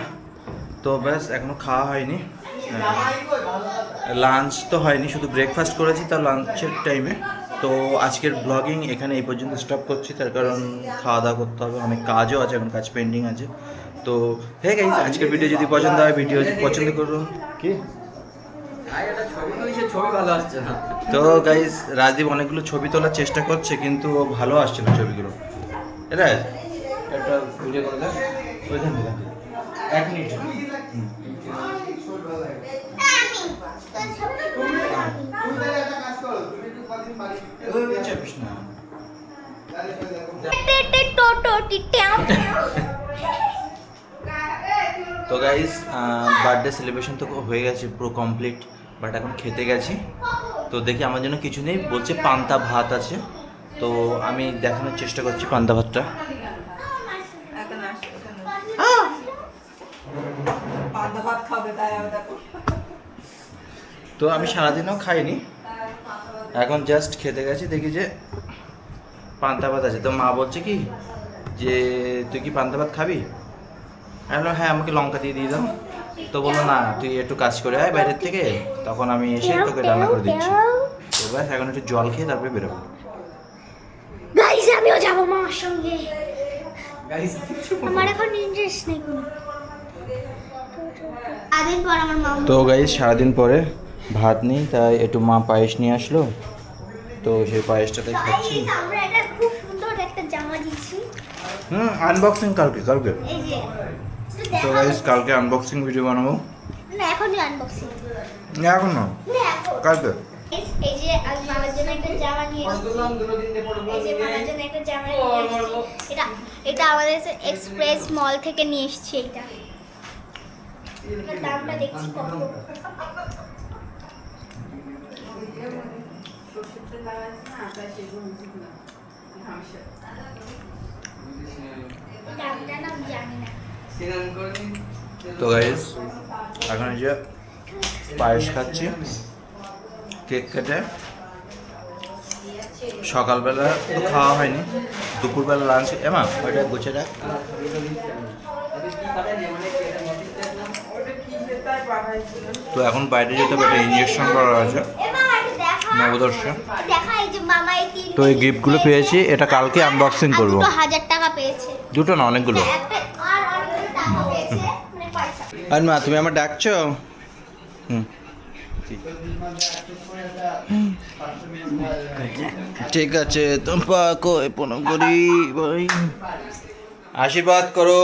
তো ব্যাস এখনো খাওয়া হয়নি, লাঞ্চ তো হয়নি, শুধু ব্রেকফাস্ট করেছি তার লাঞ্চের টাইমে। তো আজকের ব্লগিং এখানে এই পর্যন্ত স্টপ করছি, তার কারণ খাওয়া দাওয়া করতে হবে, অনেক কাজও আছে, এখন কাজ পেন্ডিং আছে। তো হ্যাঁ গাইস, আজকের ভিডিও যদি পছন্দ হয়, ভিডিও পছন্দ করুন কি। তো গাইস রাজদীপ অনেকগুলো ছবি তোলার চেষ্টা করছে, কিন্তু ও ভালো আসছে না ছবিগুলো। এটা একটা ভিডিও করে দেয় ওইখান থেকে 1 মিনিট। তো গাইস বার্থডে সেলিব্রেশন তো হয়ে গেছে, পুরো কমপ্লিট, বাট এখন খেতে গেছি। তো দেখি আমার জন্য কিছু নেই, বলছে পান্তা ভাত আছে। তো আমি দেখানোর চেষ্টা করছি পান্তা ভাতটা। পান্তা ভাত খাবে তাই আমি দেখো। তো আমি সারাদিনও খাইনি, এখন জাস্ট খেতে গেছি, দেখি যে পান্তা ভাত আছে। তো মা বলছে কি যে তুই কি পান্তা ভাত খাবি? আমি বললাম হ্যাঁ, আমাকে লঙ্কা দিয়ে দাও। তো বললো না, তুই একটু কাজ করে আয় বাইরের থেকে, তখন আমি এসে তোকে রান্না করে দিচ্ছি। তো ব্যাস এখন একটু জল খেয়ে তারপরে বেরোবো। গাইস আমিও যাবো মার সঙ্গে, আমার এখন ইন্টারেস্ট নেই কোনো। আদিন পর আমার মা। তো গাইস সারাদিন পরে ভাত নেই, তাই একটু মা পায়েস নিয়ে আসলো, তো সেই পায়েসটাতে খাচ্ছি। আমরা এটা খুব সুন্দর একটা জামা দিয়েছি। আনবক্সিং কালকে এই যে তো গাইস কালকে আনবক্সিং ভিডিও বানাবো। না এখনই আনবক্সিং না এখন না, কালকে। এই যে আমি মামার জন্য একটা জামা নিয়ে এসেছি। এই যে মামার জন্য একটা জামা নিয়ে এসেছি। এটা আমাদের এক্সপ্রেস মল থেকে নিয়ে এসেছি। এটা দামটা দেখছি কত। দামটা না জানি না। তো গাইস এখন এই যে পায়েস খাচ্ছি, কেক কেটে। সকালবেলা তো খাওয়া হয়নি, দুপুরবেলা লাঞ্চ। এমা ওইটা গুছে রাখ। তো এখন বাইরে যেতে হবে, একটা ইঞ্জেকশন করা আছে নবদর্শে। তো এই গিফটগুলো পেয়েছি, এটা কালকে আনবক্সিং করবো। 1000 টাকা পেয়েছে। দুটো না, অনেকগুলো। আর মা তুমি আমার ডাকছো? ঠিক আছে, তুমি পাকো প্রণাম করি ভাই, আশীর্বাদ করো।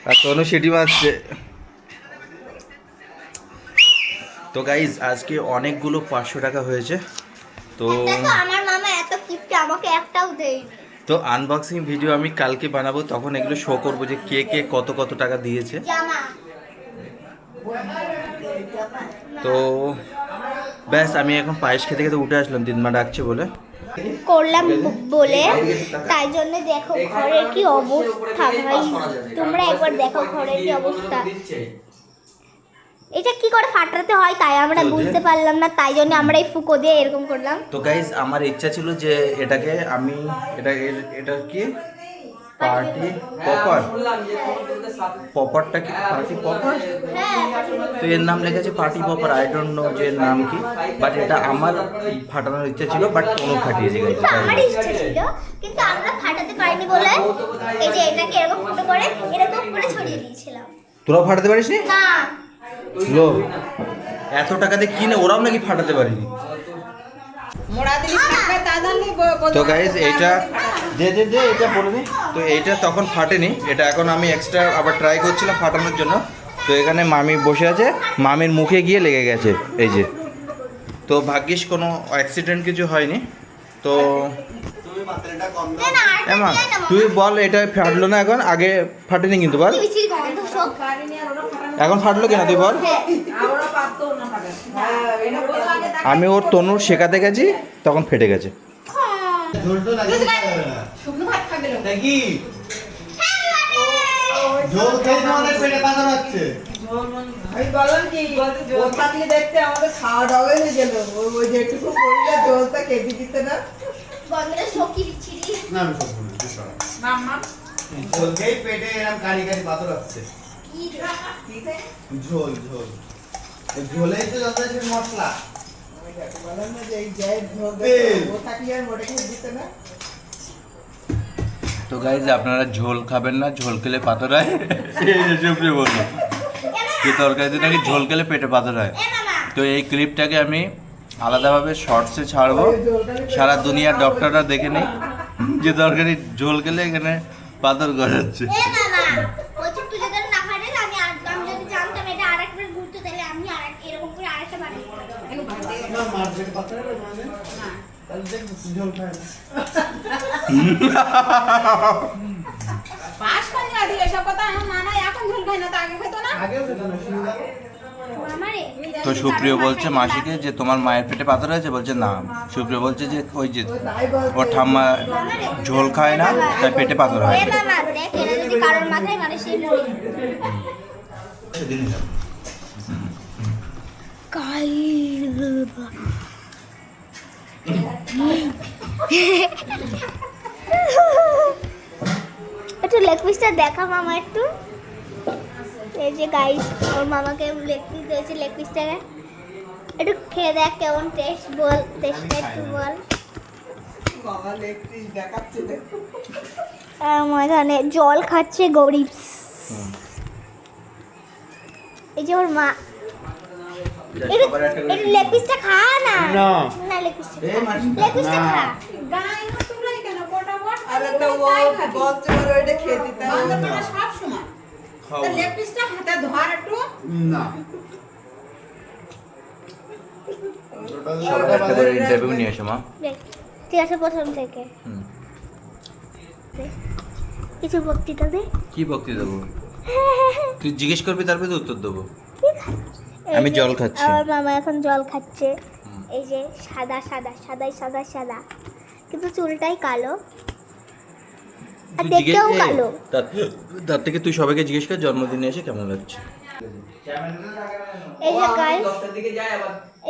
আর তনু সিটি মারছে। তো গাইজ আজকে অনেকগুলো 500 টাকা হয়েছে। তো আমার মামা এত গিফট আমাকে একটাও দেয়নি। তো আনবক্সিং ভিডিও আমি কালকে বানাবো, তখন এগুলো শো করবো যে কে কে কত কত টাকা দিয়েছে। তো ব্যাস আমি এখন পায়েস খেতে খেতে উঠে আসলাম, দিনমা ডাকছে বলে করলাম বলে, তাই জন্য দেখো ঘরের কি অবস্থা ভাই, তোমরা একবার দেখো ঘরের কি অবস্থা। এটা কি করে ফাটাতে হয় তাই আমরা বুঝতে পারলাম না, তাই জন্য আমরা এই ফুকো দিয়ে এরকম করলাম। তো গাইজ আমার ইচ্ছা ছিল যে এটাকে আমি এটা কি পার্টি পপার, পপারটা কি পার্টি পপার, তো এর নাম লেখা আছে party popper. I don't know যে এর নাম কি, বাট এটা আমার ফাটানোর ইচ্ছা ছিল, বাট কোনো ফাটিয়েছে গাইজ। আমার ইচ্ছা ছিল কিন্তু আমরা ফাটাতে পারিনি বলে এই যে এটাকে এরকম ফুটো করে এরকম করে ছড়িয়ে দিয়েছিলাম। তোরাও ফাটাতে পারিস নি? না লো এত টাকা দিয়ে কিনে ওরাও নাকি ফাটাতে পারিনি। মোড়া দিলি ফাটবে তা জানি। তো গাইজ এইটা দে এটা বলে দিই। তো এইটা তখন ফাটেনি, এটা এখন আমি এক্সট্রা আবার ট্রাই করছিলাম ফাটানোর জন্য। তো এখানে মামি বসে আছে, মামির মুখে গিয়ে লেগে গেছে এই যে। তো ভাগ্যিস কোনো অ্যাক্সিডেন্ট কিছু হয়নি। তো না আর এমা তুই বল এটা ফাটলো না এখন, আগে ফাটেনি কিন্তু বল, মিষ্টির গন্ধ সব এখন ফাটলো কিনা তুই বল। ওরা পারতো না পারে। হ্যাঁ এটা বলো আগে দেখ। আমি ওর তনুর শেখাতে গেছি তখন ফেটে গেছে। শুকনো ভাত খাবে লোক। দেখি ঝোল খেয়ে আমাদের পেটে পাথর হচ্ছে। আমি বললাম কি ওর থাকলে দেখতে আমাদের খাওয়া দাওয়া হয়ে গেল। ওই যেটুকু পড়লে জলটা কেটে দিতে না। গন্ধটা সকি বিচ্ছিরি। না আমি সব বলি মাম্মা ঝোল খেয়ে পেটে এরকম কারি কারি পাথর হচ্ছে। কি ঝোল ঝোল এই ঝোলেই তো যথেষ্ট মশলা। বললাম না যে এই যায় ঝোল তেল। ও থাকলে আর মোটে খেয়ে দিতে না। তো গাইজ আপনারা ঝোল খাবেন না, ঝোল খেলে পাথর হয়, সুপ্রিয় বললো যে তরকারিতে নাকি ঝোল খেলে পেটে পাথর হয়। তো এই ক্লিপটাকে আমি আলাদাভাবে শর্টসে ছাড়বো, সারা দুনিয়ার ডক্টররা দেখে নেই যে তরকারি ঝোল খেলে এখানে পাথর গড়াচ্ছে। এ মামা বলছি তুই যদি না পারিস আমি যদি জানতাম এটা আরেকবার ঘুরতে তাহলে আমি এরকম করে আরেকটা বানিয়ে দিতাম। না মার পেটে পাথর হবে মানে তাহলে দেখ ঝোল খায় না। পাঁচ পানি আদি এসব কথা আমার মা নাই, এখন ঝোল খাই না, তো আগে খেতো না। আগেও খেতো না শুরু করে। মামারে তো সুপ্রিয় বলছে মাসিকে যে তোমার মায়ের পেটে পাথর হয়েছে, বলছে না। সুপ্রিয় বলছে যে ওই যে ওর ঠাম্মা ঝোল খায় না তাই পেটে পাথর হয়। এ মামা দেখ এটা যদি কারোর মাথায় মানে সে মরে একটু লেগ পিসটা দেখা মামা একটু। এই যে গাইস ওর মামাকে লেগ পিস দিয়েছে, লেগ পিসটাকে একটু খেয়ে দেখ কেমন টেস্ট, বল টেস্টটা একটু বল। বাবা লেখটি দেখাচ্ছে দেখো। এখানে জল খাচ্ছে গরিব। এই যে ওর মা একটু লেগ পিসটা খা না। না লেগ পিসটা লেগ পিসটা খা। গায়ে না তোমরাই কেন কোটা বট আরে তো ও বলছে ওর ওইটা খেয়ে দিতে হবে বান্দর না। পাড়া সব সময় তো লেগ পিসটা হাতে ধর একটু। না সবার একটা করে ইন্টারভিউ নিয়ে এসো মা। দেখ ঠিক আছে প্রথম থেকে দে। কিছু বক্তৃতা দে। কি বক্তৃতা দেবো? তুই জিজ্ঞেস করবি তারপরে তো উত্তর দেবো। এই আমি যে জল খাচ্ছি। আমার মামা এখন জল খাচ্ছে। এই যে সাদা সাদা সাদাই সাদা সাদা কিন্তু চুলটাই কালো আর তুই দেখতেও জিজ্ঞেস- কালো। তার থেকে তুই সবাইকে জিজ্ঞেস কর জন্মদিনে এসে কেমন লাগছে। এই যে গাইস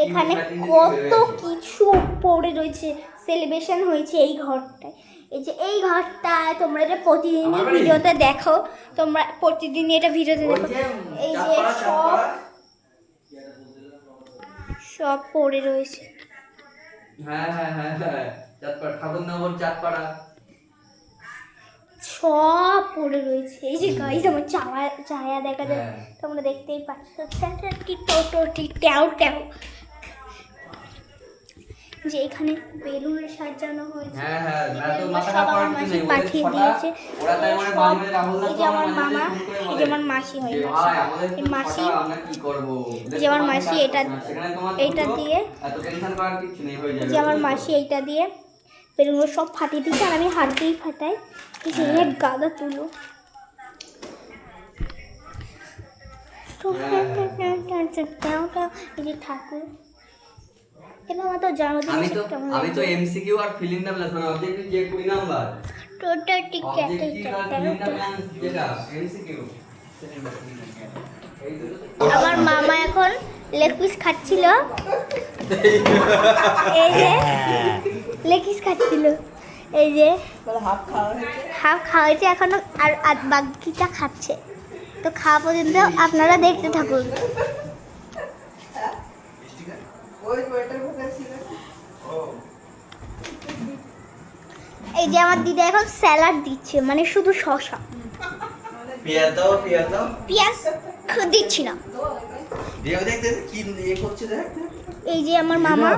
এখানে কত কিছু পড়ে রয়েছে, সেলিব্রেশন হয়েছে এই ঘরটায়। এই যে এই ঘরটায় তোমরা এটা প্রতিদিন ভিডিওতে দেখো, তোমরা প্রতিদিন এটা ভিডিওতে দেখো। এই যে সব পড়ে রয়েছে। সব পড়ে রয়েছে। এই যে গাইস আমার চায়া দেখা যায়, তোমরা দেখতেই পাচ্ছ। ট্যাও ট্যাও যে এখানে বেলুনে সাজানো হয়েছে, সব আমার মাসি পাঠিয়ে দিয়েছে। সব এই যে আমার মামা, এই যে আমার মাসি হয়, এই মাসি, এই যে আমার মাসি এইটা দিয়ে, এই যে আমার মাসি এইটা দিয়ে বেলুনগুলো সব ফাটিয়ে দিচ্ছে আর আমি হাত দিয়েই ফাটাই। এই যে গাদা তুলো এই যে ঠাকুর। এবার আমার তো জন্মদিন কেমন আমি তো এমসিকিউ আর ফিলিং নাম লেখা না অবজেক্টিভ যে 20 number total ticket objective are feeling নাম যেটা এমসিকিউ আমার মামা এখন লেগ পিস খাচ্ছিল। এই যে লেগ পিস খাচ্ছিল, এই যে হাফ খাওয়া হয়েছে। হাফ খাওয়া হয়েছে এখনো আর বাকিটা খাচ্ছে। তো খাওয়া পর্যন্ত আপনারা দেখতে থাকুন। ওই ওইটার মধ্যে ছিল। এই যে আমার দিদা এখন স্যালাড দিচ্ছে, মানে শুধু শসা, পেঁয়াজ দাও, পেঁয়াজ দাও। পেঁয়াজ দিচ্ছি না। দেখ দেখ দেখ কি ইয়ে করছে দেখ। এই যে আমার মামা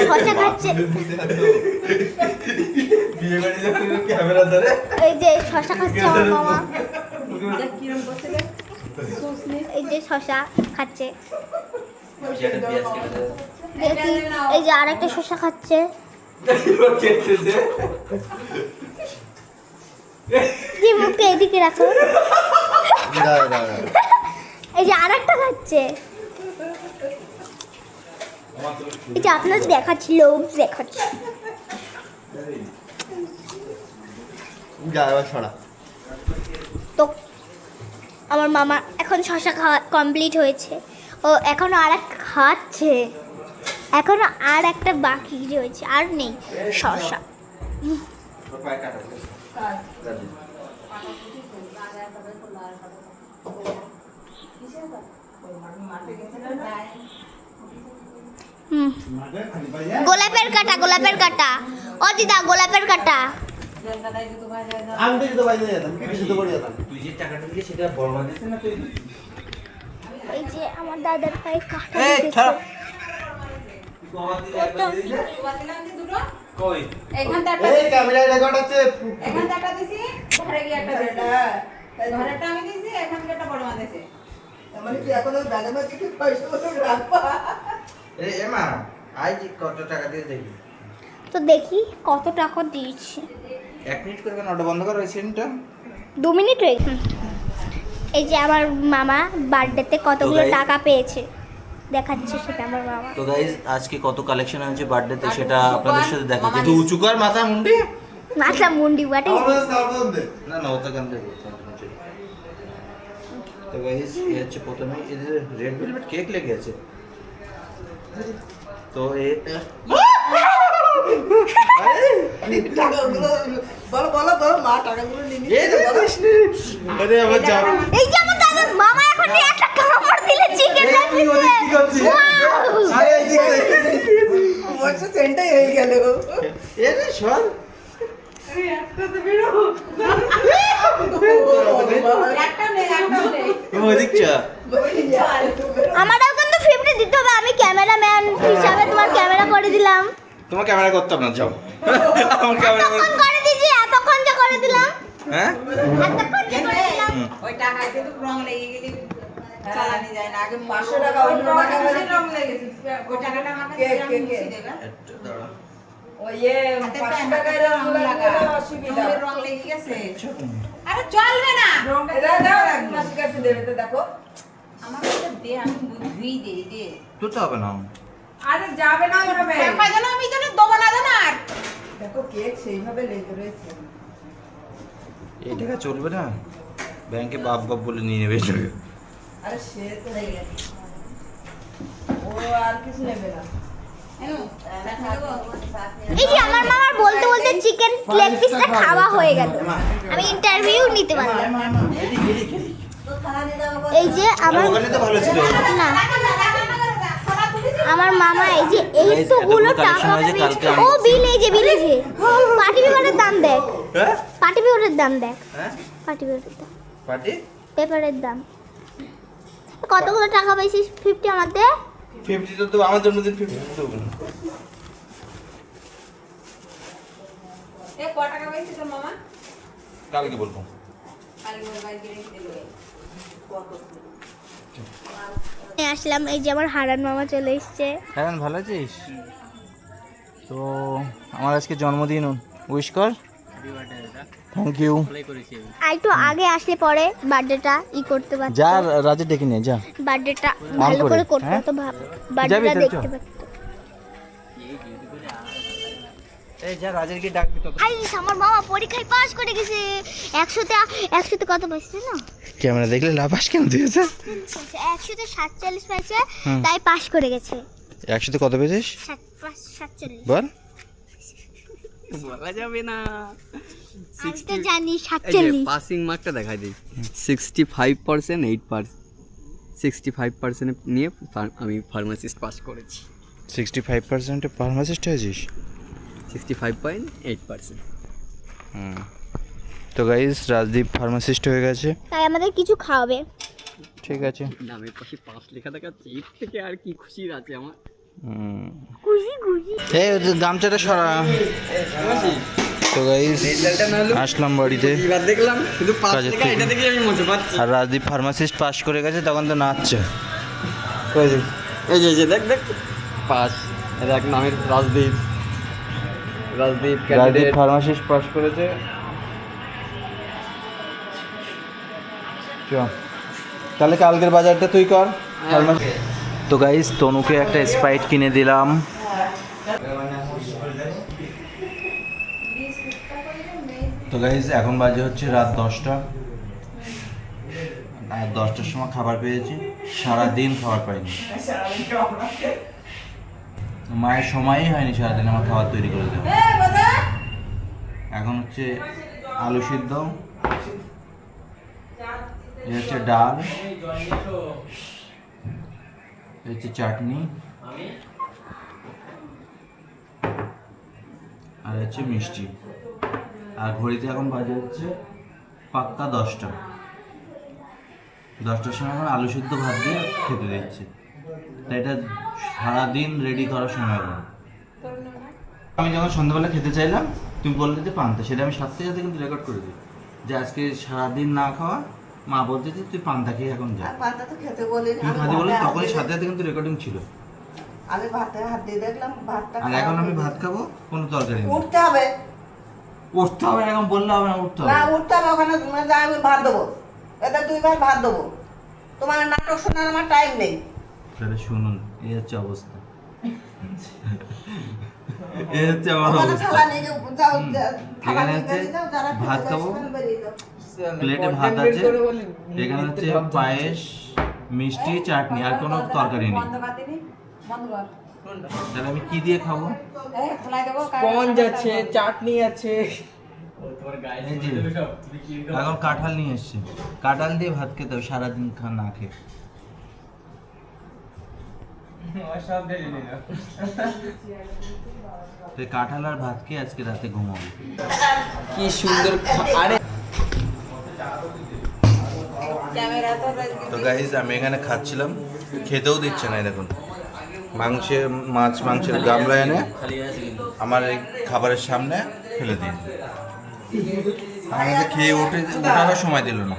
শসা খাচ্ছে। বিয়ে বাড়িতে ক্যামেরা ধরে এই যে শসা খাচ্ছে আমার মামা। কিরম করছে দেখ। এই যে শসা খাচ্ছে। পেঁয়াজ কেটে দে। দেখি এই যে আরেকটা শসা খাচ্ছে। যে মুখটা এদিকে রাখো। এই যে আর একটা খাচ্ছে। এই যে আপনার দেখাচ্ছি, লোভ দেখাচ্ছি। তো আমার মামা এখন শশা খাওয়া কমপ্লিট হয়েছে, ও এখনো আর একটা খাচ্ছে, এখনো আর একটা বাকি রয়েছে, আর নেই শশা। গোলাপের কাটা, গোলাপের কাটা, ও দিদা গোলাপের কাটা। আমি তো বাইরে যেতাম, কি শুধু করে যেতাম। তুই যে টাকাটা দিলি সেটা বর্মা দিছিস না তুই? এই যে আমার দাদার পায়ে কাটা এই লেগেছে। ছাড়। কই এখানটা একটা এই ক্যামেরায় রেকর্ড আছে। এখানটা একটা দিছি, ঘরে গিয়ে একটা দিছি। ঘরেরটা আমি দিছি, এখানটা একটা বড় মা দিছে। মানে কি এখন ওই ব্যাগের মধ্যে কি পয়সা মতো রাখবা? এই এমা আই যে কত টাকা দিয়ে দেখি। তো দেখি কত টাকা দিয়েছি। 1 মিনিট করবেন, ওটা বন্ধ করো এই সিনটা। 2 মিনিট হয়ে গেছে। এই যে আমার মামা বার্থডেতে কতগুলো তো guys- টাকা পেয়েছে দেখাচ্ছে সেটা আমার মামা। তো গাইস আজকে কত কালেকশন হয়েছে বার্থডেতে সেটা উঁচু আপনাদের কর, সাথে দেখাচ্ছি। মামা তুই উঁচু কর মাথা মুন্ডি। মাথা মুন্ডি বাটে। না না ওটা কেন দেবো। তো গাইস এই হচ্ছে প্রথমে এদের রেড ভেলভেট কেক লেগে আছে। তো এটা টাকাগুলো বলো বলো বলো, মা টাকাগুলো নিয়ে নিচ্ছে। এই দেখিস নি। আরে আমার যাও। এই যে আমার দাদার মামা এখন একটা কামড় দিলে চিকেন লেগ কি করছিস? আরে এই দিকে বলছে সেন্টাই হয়ে গেল। এরে সর। একটা নেই, একটা নেই। তুমি ওদিক চা। আমারও কিন্তু 50 দিতে হবে, আমি ক্যামেরাম্যান হিসাবে তোমার ক্যামেরা করে দিলাম। তোমার ক্যামেরা করতাম না যাও। আমার ক্যামেরা এতক্ষণ করে দিয়েছি, এতক্ষণ যে করে দিলাম, হ্যাঁ? এতক্ষণ যে করে দিলাম। ওই টাকায় কিন্তু রং লেগে গেলে চালানি যায় না। আগে 500 টাকা অন্য টাকা হলে রং লেগেছে। ওই টাকাটা আমার কাছে কে, আমি কে, কে? মুছে দেবে। একটা দাঁড়া। ওই হাতে 500 হাতে টাকায় রং লাগা। অসুবিধা। রঙের রং লেগে গেছে। আরে চলবে না। এটা দাও, মাসির কাছে দেবে তো দেখো। আমার কাছে দে, আমি ধুই দেই দে। তো তো হবে না। আরে যাবে না ওভাবে। দেখা যেন আমি যেন দেবো না জানো আর। দেখো কেক সেইভাবে লেগে রয়েছে। এই টাকা চলবে না। ব্যাংকে বাপ বাপ বলে নিয়ে নেবে টাকা। আরে সে তো হয়ে গেছে। ও আর কিছু নেবে না। এই যে আমার মামার বলতে বলতে চিকেন লেগ পিসটা খাওয়া হয়ে গেল, আমি ইন্টারভিউ নিতে পারলাম। এই যে আমার ওখানে তো ভালো ছিল। না আমার মামা এই যে এইটুকুলো এতগুলো টাকা collection হয়েছে, কালকে পেয়েছে। আমি- ও বিল, এই যে বিল, এই যে পার্টি পেপারের দাম দেখ, হ্যাঁ? পার্টি পেপারের দাম দেখ, হ্যাঁ? পার্টি পেপারের দাম, পার্টি? পেপারের দাম কতগুলো টাকা পাইছিস? 50 আমার দে। 50 তো আমার জন্মদিন 50 তো দেবো না। এ ক টাকা পাইছিস তোর মামা? কালকে বলবো। কালকে ওর বাইরে গিয়ে রেখে দিলো। আসলাম, এই যে আমার হারান মামা চলে এসছে। হ্যাঁ ভালো আছিস? তো আমার আজকে জন্মদিন, উইশ কর। Thank you. আর একটু আগে আসলে পরে বার্থডেটা করতে পারতো, যা রাজে ডেকে নিয়ে যা। বার্থডেটা ভালো করে করতে হ্যাঁ? হতো, বার্থডেটা তাহলে দেখতে চল। পারতো। এই যা রাজের কি ডাকবি তত। আইস আমার মামা পরীক্ষায় পাস করে গেছে। 100তে কত পাইছে না? ক্যামেরা দেখলে লাফাস কেন দিয়েছে? 100তে 47 পাইছে, তাই পাস করে গেছে। 100 কত পেয়েছিস 47। বল? বলা যাবে না। আমি তো জানি এই যে 47। পাসিং মার্কটা দেখাই দিই 65% 8%, 65% নিয়ে আমি ফার্মাসিস্ট পাস করেছি। 65% ফার্মাসিস্ট হয়েছিস? 65.8%। হুম। তো গাইস রাজদীপ ফার্মাসিস্ট হয়ে গেছে। তাই আমাদের কিছু খাওয়াবে। ঠিক আছে। নামের পাশে 5 লেখা দেখাচ্ছে, এর থেকে আর কি খুশির আছে আমার। খুশি খুশি। এই গামছাটা সরা। তো গাইস আসলাম বাড়িতে, এবার দেখলাম শুধু 5 কাজের লেখা, থেকে। এটা থেকে আমি মজা পাচ্ছি। আর রাজদীপ ফার্মাসিস্ট পাস করে গেছে, তখন তো নাচছে। এই যে দেখ দেখ পাস, দেখ নামের রাজদীপ। রাজদীপ রাজদীপ ফার্মাসিস্ট পাস করেছে। চ, তাহলে কালকের বাজারটা তুই কর। তো গাইস তনুকে একটা স্প্রাইট কিনে দিলাম। তো গাইস এখন বাজে হচ্ছে রাত 10টা। আর 10টার সময় খাবার পেয়েছি, সারাদিন খাবার পাইনি। মায়ের সময়ই হয়নি সারাদিন আমার খাবার তৈরি করে দেওয়া। এখন হচ্ছে আলু সিদ্ধ, এই হচ্ছে ডাল, এই হচ্ছে চাটনি, আর হচ্ছে মিষ্টি। আর ঘড়িতে এখন বাজে হচ্ছে পাক্কা 10টা। 10টার সময় এখন আলু সিদ্ধ ভাত দিয়ে খেতে দিচ্ছে। তাই এটা সারাদিন রেডি করার সময় লাগে। আমি যখন সন্ধ্যাবেলা খেতে চাইলাম তুমি বললে যে পান্তা, সেটা আমি সাথে সাথে কিন্তু রেকর্ড করে দিই যে আজকে সারাদিন না খাওয়া। মা বলতে যে তুই পান্তা খেয়ে এখন যা। পান্তা তো খেতে বলি তুমি খাতে বলে তখনই সাথে সাথে কিন্তু রেকর্ডিং ছিল। আমি ভাতে হাত দিয়ে দেখলাম ভাতটা। আর এখন আমি ভাত খাবো, কোনো তরকারি নেই। উঠতে হবে উঠতে হবে এখন বললে হবে না, উঠতে না, হবে। উঠতে হবে ওখানে যা আমি ভাত দেবো, এতে 2 বার ভাত দেবো। তোমার নাটক শোনার আমার টাইম নেই। তাহলে শুনুন, এই হচ্ছে অবস্থা। এই হচ্ছে আমার ওখানে অবস্থা। থালা নিয়ে যাও, থালা এখানে নিয়ে হচ্ছে বেরিয়ে যাও, যারা খেতে ভাত যাবে খাবো, সেখানে বেরিয়ে যাও। প্লেটে ভাত আছে, এখানে হচ্ছে পায়েস, মিষ্টি, চাটনি, আর কোনো তরকারি নেই। বন্ধ বাতি নেই, বন্ধ কর। তাহলে আমি কি দিয়ে খাবো? এই থালায় দেবো, স্পঞ্জ আছে, চাটনি আছে। এই যে, এখন কাঁঠাল নিয়ে এসছে, কাঁঠাল দিয়ে ভাত খেতে হবে সারাদিন না খেয়ে। তো এই কাঁঠাল আর ভাত খেয়ে আজকে রাতে ঘুমাবো। কি সুন্দর আরে ক্যামেরা তো তো গাইজ আমি এখানে খাচ্ছিলাম, খেতেও দিচ্ছে না। দেখুন মাংসের গামলা এনে আমার এই খাবারের সামনে ফেলে দিয়েছে। আমাকে খেয়ে ওঠারও সময় দিল না।